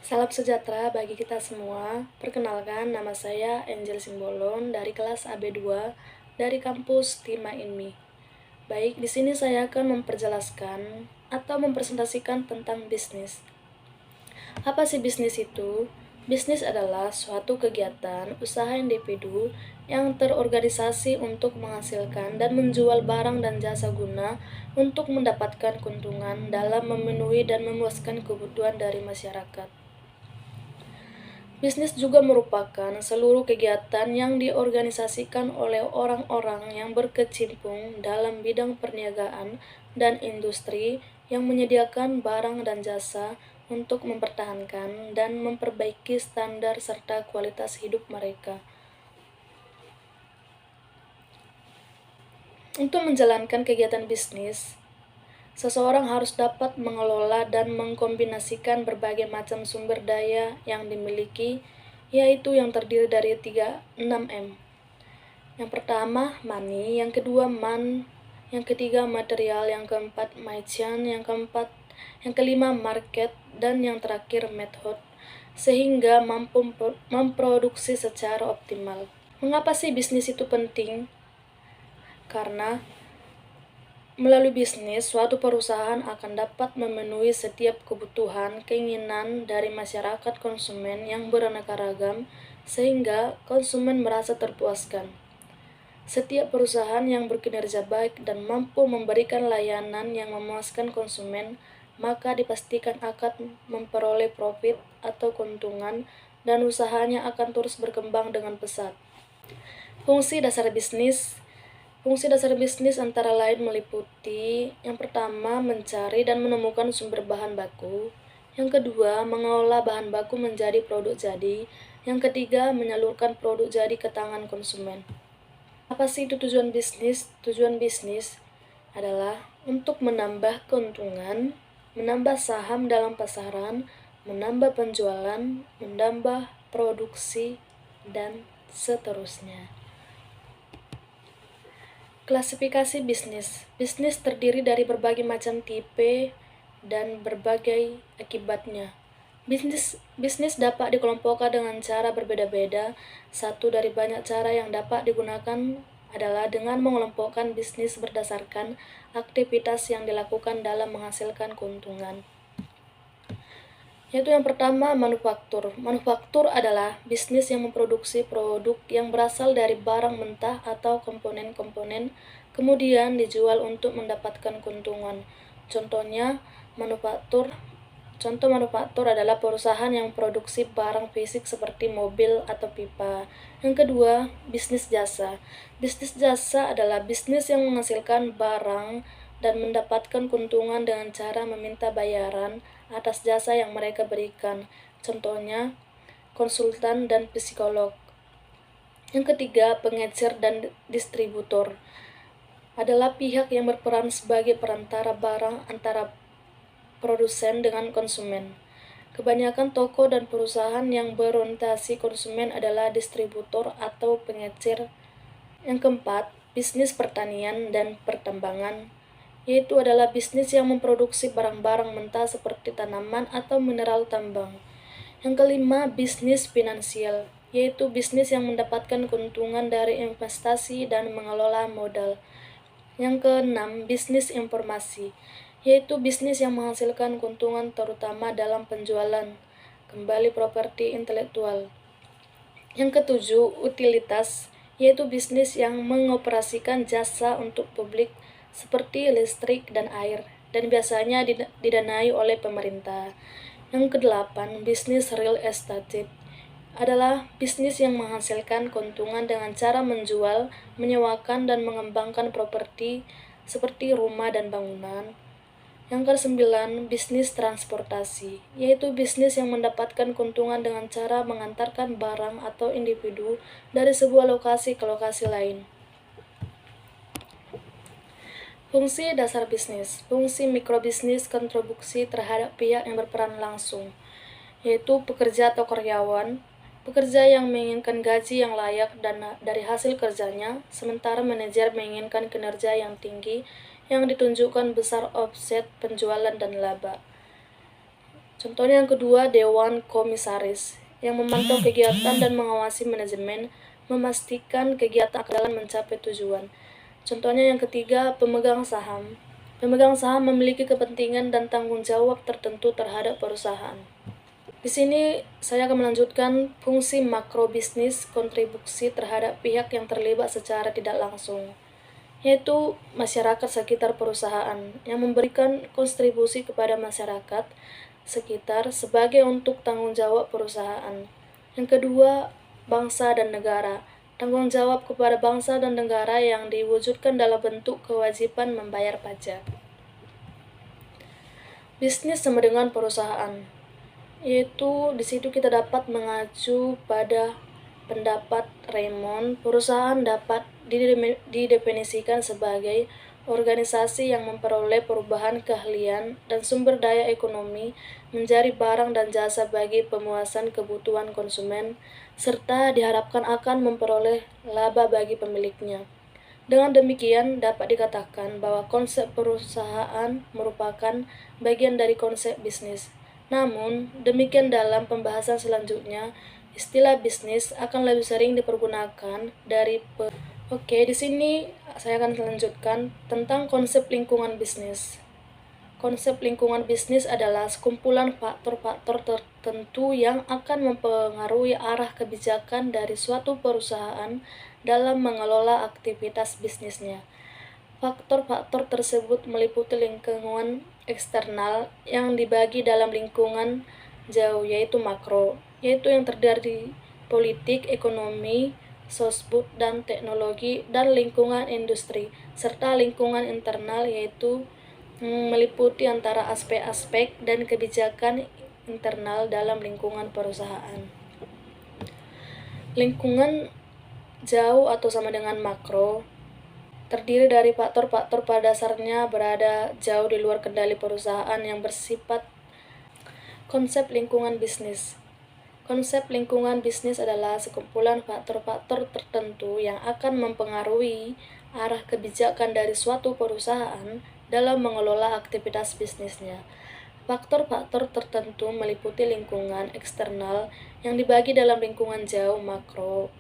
Salam sejahtera bagi kita semua. Perkenalkan, nama saya Angel Simbolon dari kelas AB2 dari kampus Tima Inmi. Baik, di sini saya akan memperjelaskan atau mempresentasikan tentang bisnis. Apa sih bisnis itu? Bisnis adalah suatu kegiatan usaha individu yang terorganisasi untuk menghasilkan dan menjual barang dan jasa guna untuk mendapatkan keuntungan dalam memenuhi dan memuaskan kebutuhan dari masyarakat. Bisnis juga merupakan seluruh kegiatan yang diorganisasikan oleh orang-orang yang berkecimpung dalam bidang perniagaan dan industri yang menyediakan barang dan jasa untuk mempertahankan dan memperbaiki standar serta kualitas hidup mereka. Untuk menjalankan kegiatan bisnis, seseorang harus dapat mengelola dan mengkombinasikan berbagai macam sumber daya yang dimiliki, yaitu yang terdiri dari 6M. Yang pertama, money, yang kedua, man, yang ketiga, material, yang keempat, machine, yang kelima, market, dan yang terakhir, method, sehingga mampu memproduksi secara optimal. Mengapa sih bisnis itu penting? Karena melalui bisnis, suatu perusahaan akan dapat memenuhi setiap kebutuhan, keinginan dari masyarakat konsumen yang beraneka ragam, sehingga konsumen merasa terpuaskan. Setiap perusahaan yang berkinerja baik dan mampu memberikan layanan yang memuaskan konsumen, maka dipastikan akan memperoleh profit atau keuntungan dan usahanya akan terus berkembang dengan pesat. Fungsi dasar bisnis antara lain meliputi: yang pertama, mencari dan menemukan sumber bahan baku; yang kedua, mengolah bahan baku menjadi produk jadi; yang ketiga, menyalurkan produk jadi ke tangan konsumen. Apa sih itu tujuan bisnis? Tujuan bisnis adalah untuk menambah keuntungan, menambah saham dalam pasaran, menambah penjualan, menambah produksi, dan seterusnya. Klasifikasi bisnis. Bisnis terdiri dari berbagai macam tipe dan berbagai akibatnya. Bisnis dapat dikelompokkan dengan cara berbeda-beda. Satu dari banyak cara yang dapat digunakan adalah dengan mengelompokkan bisnis berdasarkan aktivitas yang dilakukan dalam menghasilkan keuntungan. Yaitu yang pertama, manufaktur. Manufaktur adalah bisnis yang memproduksi produk yang berasal dari barang mentah atau komponen-komponen, kemudian dijual untuk mendapatkan keuntungan. Contoh manufaktur adalah perusahaan yang memproduksi barang fisik seperti mobil atau pipa. Yang kedua, bisnis jasa. Bisnis jasa adalah bisnis yang menghasilkan barang dan mendapatkan keuntungan dengan cara meminta bayaran atas jasa yang mereka berikan. Contohnya, konsultan dan psikolog. Yang ketiga, pengecer dan distributor adalah pihak yang berperan sebagai perantara barang antara produsen dengan konsumen. Kebanyakan toko dan perusahaan yang berorientasi konsumen adalah distributor atau pengecer. Yang keempat, bisnis pertanian dan pertambangan, yaitu adalah bisnis yang memproduksi barang-barang mentah seperti tanaman atau mineral tambang. Yang kelima, bisnis finansial, yaitu bisnis yang mendapatkan keuntungan dari investasi dan mengelola modal. Yang keenam, bisnis informasi, yaitu bisnis yang menghasilkan keuntungan terutama dalam penjualan kembali properti intelektual. Yang ketujuh, utilitas, yaitu bisnis yang mengoperasikan jasa untuk publik seperti listrik dan air, dan biasanya didanai oleh pemerintah. Yang kedelapan, bisnis real estate adalah bisnis yang menghasilkan keuntungan dengan cara menjual, menyewakan, dan mengembangkan properti seperti rumah dan bangunan. Yang kesembilan, bisnis transportasi, yaitu bisnis yang mendapatkan keuntungan dengan cara mengantarkan barang atau individu dari sebuah lokasi ke lokasi lain. Fungsi dasar bisnis. Fungsi mikrobisnis kontribusi terhadap pihak yang berperan langsung, yaitu pekerja atau karyawan. Pekerja yang menginginkan gaji yang layak dan dari hasil kerjanya, sementara manajer menginginkan kinerja yang tinggi yang ditunjukkan besar offset penjualan dan laba. Contohnya yang kedua, Dewan Komisaris yang memantau kegiatan dan mengawasi manajemen, memastikan kegiatan akan jalan mencapai tujuan. Contohnya yang ketiga, pemegang saham. Pemegang saham memiliki kepentingan dan tanggung jawab tertentu terhadap perusahaan. Di sini saya akan melanjutkan fungsi makro bisnis kontribusi terhadap pihak yang terlibat secara tidak langsung, yaitu masyarakat sekitar perusahaan yang memberikan kontribusi kepada masyarakat sekitar sebagai untuk tanggung jawab perusahaan. Yang kedua, bangsa dan negara. Tanggung jawab kepada bangsa dan negara yang diwujudkan dalam bentuk kewajiban membayar pajak. Bisnis sama dengan perusahaan, yaitu di situ kita dapat mengacu pada pendapat Raymond. Perusahaan dapat didefinisikan sebagai organisasi yang memperoleh perubahan keahlian dan sumber daya ekonomi menjadi barang dan jasa bagi pemuasan kebutuhan konsumen, serta diharapkan akan memperoleh laba bagi pemiliknya. Dengan demikian, dapat dikatakan bahwa konsep perusahaan merupakan bagian dari konsep bisnis. Namun, demikian dalam pembahasan selanjutnya, istilah bisnis akan lebih sering dipergunakan dari Oke, di sini saya akan melanjutkan tentang konsep lingkungan bisnis. Konsep lingkungan bisnis adalah sekumpulan faktor-faktor tertentu yang akan mempengaruhi arah kebijakan dari suatu perusahaan dalam mengelola aktivitas bisnisnya. Faktor-faktor tersebut meliputi lingkungan eksternal yang dibagi dalam lingkungan jauh, yaitu makro, yaitu yang terdiri politik, ekonomi, sosbud, dan teknologi, dan lingkungan industri, serta lingkungan internal, yaitu meliputi antara aspek-aspek dan kebijakan internal dalam lingkungan perusahaan. Lingkungan jauh atau sama dengan makro terdiri dari faktor-faktor pada dasarnya berada jauh di luar kendali perusahaan yang bersifat konsep lingkungan bisnis. Konsep lingkungan bisnis adalah sekumpulan faktor-faktor tertentu yang akan mempengaruhi arah kebijakan dari suatu perusahaan dalam mengelola aktivitas bisnisnya. Faktor-faktor tertentu meliputi lingkungan eksternal yang dibagi dalam lingkungan jauh makro,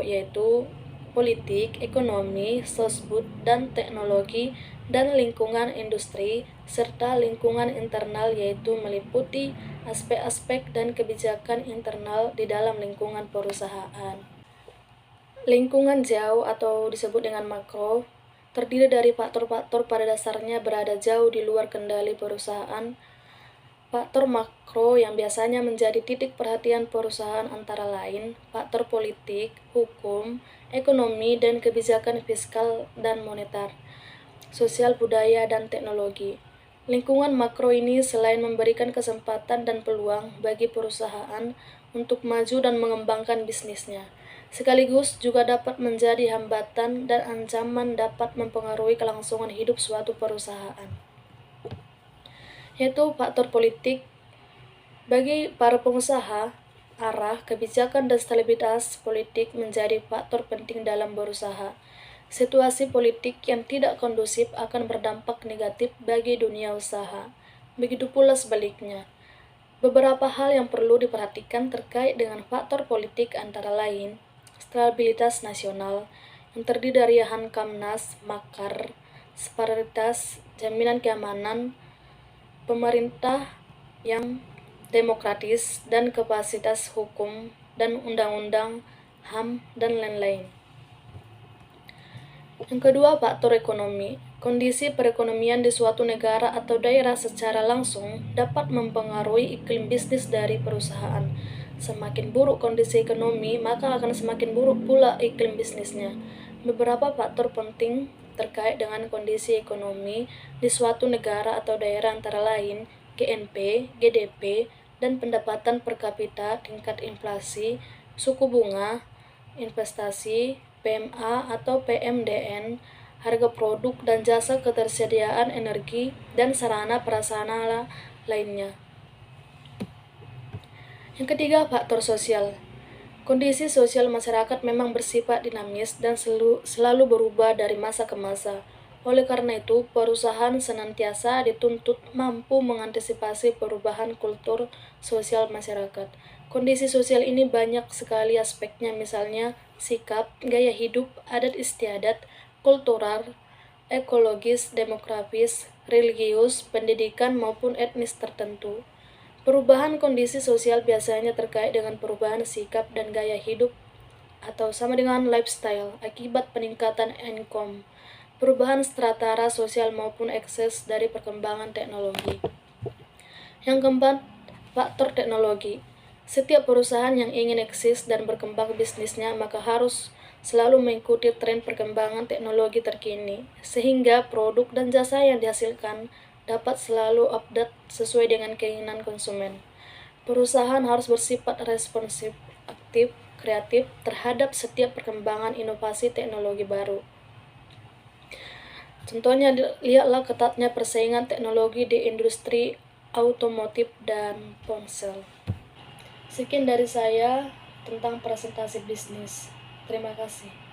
yaitu politik, ekonomi, sosbud, dan teknologi, dan lingkungan industri, serta lingkungan internal yaitu meliputi aspek-aspek dan kebijakan internal di dalam lingkungan perusahaan. Lingkungan jauh atau disebut dengan makro terdiri dari faktor-faktor pada dasarnya berada jauh di luar kendali perusahaan. Faktor makro yang biasanya menjadi titik perhatian perusahaan antara lain faktor politik, hukum, ekonomi, dan kebijakan fiskal dan moneter, sosial budaya, dan teknologi. Lingkungan makro ini selain memberikan kesempatan dan peluang bagi perusahaan untuk maju dan mengembangkan bisnisnya, sekaligus juga dapat menjadi hambatan dan ancaman dapat mempengaruhi kelangsungan hidup suatu perusahaan. Yaitu faktor politik. Bagi para pengusaha, arah, kebijakan, dan stabilitas politik menjadi faktor penting dalam berusaha. Situasi politik yang tidak kondusif akan berdampak negatif bagi dunia usaha. Begitu pula sebaliknya. Beberapa hal yang perlu diperhatikan terkait dengan faktor politik antara lain stabilitas nasional yang terdiri dari Hamkamnas, Makar, Sparitas, jaminan keamanan, pemerintah yang demokratis, dan kapasitas hukum dan undang-undang, HAM, dan lain-lain. Yang kedua, faktor ekonomi. Kondisi perekonomian di suatu negara atau daerah secara langsung dapat mempengaruhi iklim bisnis dari perusahaan. Semakin buruk kondisi ekonomi, maka akan semakin buruk pula iklim bisnisnya. Beberapa faktor penting terkait dengan kondisi ekonomi di suatu negara atau daerah antara lain GNP, GDP, dan pendapatan per kapita, tingkat inflasi, suku bunga, investasi, PMA atau PMDN, harga produk dan jasa, ketersediaan energi, dan sarana prasarana lainnya. Yang ketiga, faktor sosial. Kondisi sosial masyarakat memang bersifat dinamis dan selalu berubah dari masa ke masa. Oleh karena itu, perusahaan senantiasa dituntut mampu mengantisipasi perubahan kultur sosial masyarakat. Kondisi sosial ini banyak sekali aspeknya, misalnya sikap, gaya hidup, adat istiadat, kultural, ekologis, demografis, religius, pendidikan, maupun etnis tertentu. Perubahan kondisi sosial biasanya terkait dengan perubahan sikap dan gaya hidup atau sama dengan lifestyle akibat peningkatan income, perubahan strata sosial maupun ekses dari perkembangan teknologi. Yang keempat, faktor teknologi. Setiap perusahaan yang ingin eksis dan berkembang bisnisnya maka harus selalu mengikuti tren perkembangan teknologi terkini, sehingga produk dan jasa yang dihasilkan dapat selalu update sesuai dengan keinginan konsumen. Perusahaan harus bersifat responsif, aktif, kreatif terhadap setiap perkembangan inovasi teknologi baru. Contohnya, lihatlah ketatnya persaingan teknologi di industri otomotif dan ponsel. Sekian dari saya tentang presentasi bisnis. Terima kasih.